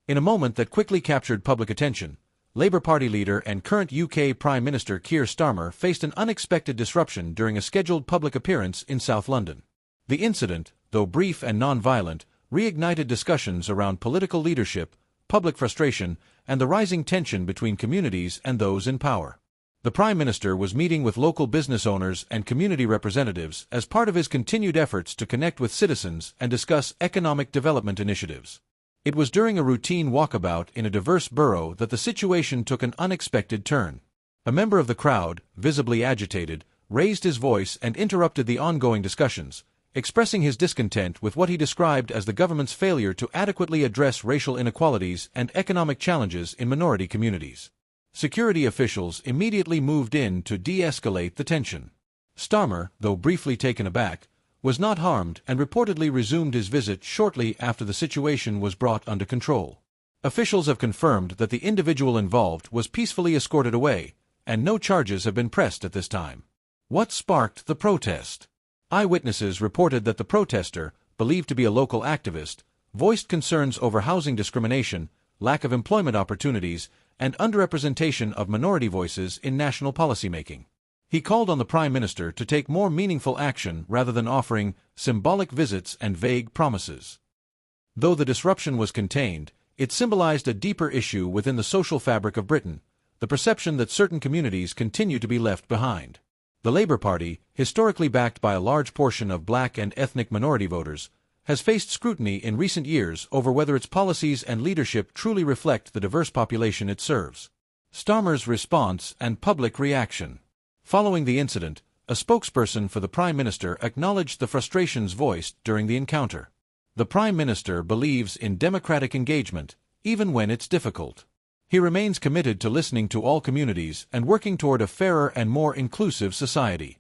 In a moment that quickly captured public attention, Labour Party leader and current UK Prime Minister Keir Starmer faced an unexpected disruption during a scheduled public appearance in South London. The incident, though brief and non-violent, reignited discussions around political leadership, public frustration, and the rising tension between communities and those in power. The Prime Minister was meeting with local business owners and community representatives as part of his continued efforts to connect with citizens and discuss economic development initiatives. It was during a routine walkabout in a diverse borough that the situation took an unexpected turn. A member of the crowd, visibly agitated, raised his voice and interrupted the ongoing discussions, expressing his discontent with what he described as the government's failure to adequately address racial inequalities and economic challenges in minority communities. Security officials immediately moved in to de-escalate the tension. Starmer, though briefly taken aback, was not harmed and reportedly resumed his visit shortly after the situation was brought under control. Officials have confirmed that the individual involved was peacefully escorted away, and no charges have been pressed at this time. What sparked the protest? Eyewitnesses reported that the protester, believed to be a local activist, voiced concerns over housing discrimination, lack of employment opportunities, and underrepresentation of minority voices in national policymaking. He called on the Prime Minister to take more meaningful action rather than offering symbolic visits and vague promises. Though the disruption was contained, it symbolized a deeper issue within the social fabric of Britain, the perception that certain communities continue to be left behind. The Labour Party, historically backed by a large portion of black and ethnic minority voters, has faced scrutiny in recent years over whether its policies and leadership truly reflect the diverse population it serves. Starmer's response and public reaction. Following the incident, a spokesperson for the Prime Minister acknowledged the frustrations voiced during the encounter. The Prime Minister believes in democratic engagement, even when it's difficult. He remains committed to listening to all communities and working toward a fairer and more inclusive society.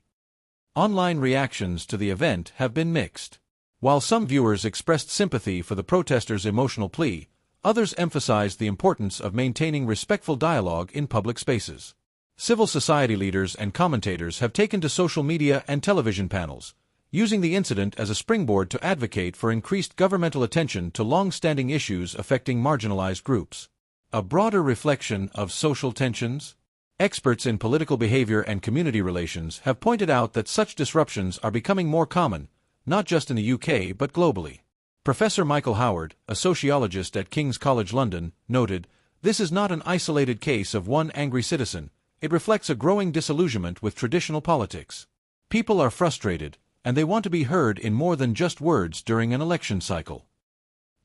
Online reactions to the event have been mixed. While some viewers expressed sympathy for the protesters' emotional plea, others emphasized the importance of maintaining respectful dialogue in public spaces. Civil society leaders and commentators have taken to social media and television panels, using the incident as a springboard to advocate for increased governmental attention to long-standing issues affecting marginalized groups. A broader reflection of social tensions? Experts in political behavior and community relations have pointed out that such disruptions are becoming more common, not just in the UK but globally. Professor Michael Howard, a sociologist at King's College London, noted, "This is not an isolated case of one angry citizen. It reflects a growing disillusionment with traditional politics. People are frustrated, and they want to be heard in more than just words during an election cycle."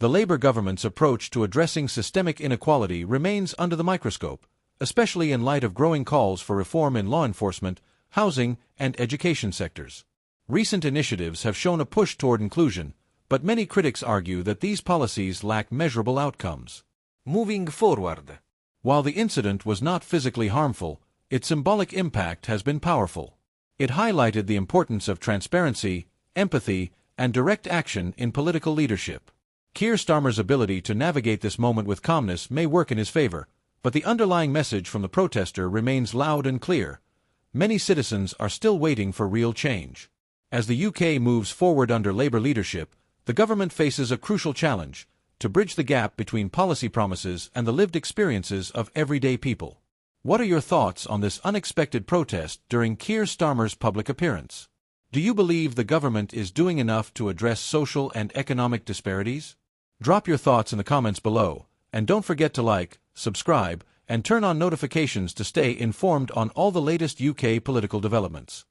The Labour government's approach to addressing systemic inequality remains under the microscope, especially in light of growing calls for reform in law enforcement, housing, and education sectors. Recent initiatives have shown a push toward inclusion, but many critics argue that these policies lack measurable outcomes. Moving forward. While the incident was not physically harmful, its symbolic impact has been powerful. It highlighted the importance of transparency, empathy, and direct action in political leadership. Keir Starmer's ability to navigate this moment with calmness may work in his favor, but the underlying message from the protester remains loud and clear. Many citizens are still waiting for real change. As the UK moves forward under Labour leadership, the government faces a crucial challenge: to bridge the gap between policy promises and the lived experiences of everyday people. What are your thoughts on this unexpected protest during Keir Starmer's public appearance? Do you believe the government is doing enough to address social and economic disparities? Drop your thoughts in the comments below, and don't forget to like, subscribe, and turn on notifications to stay informed on all the latest UK political developments.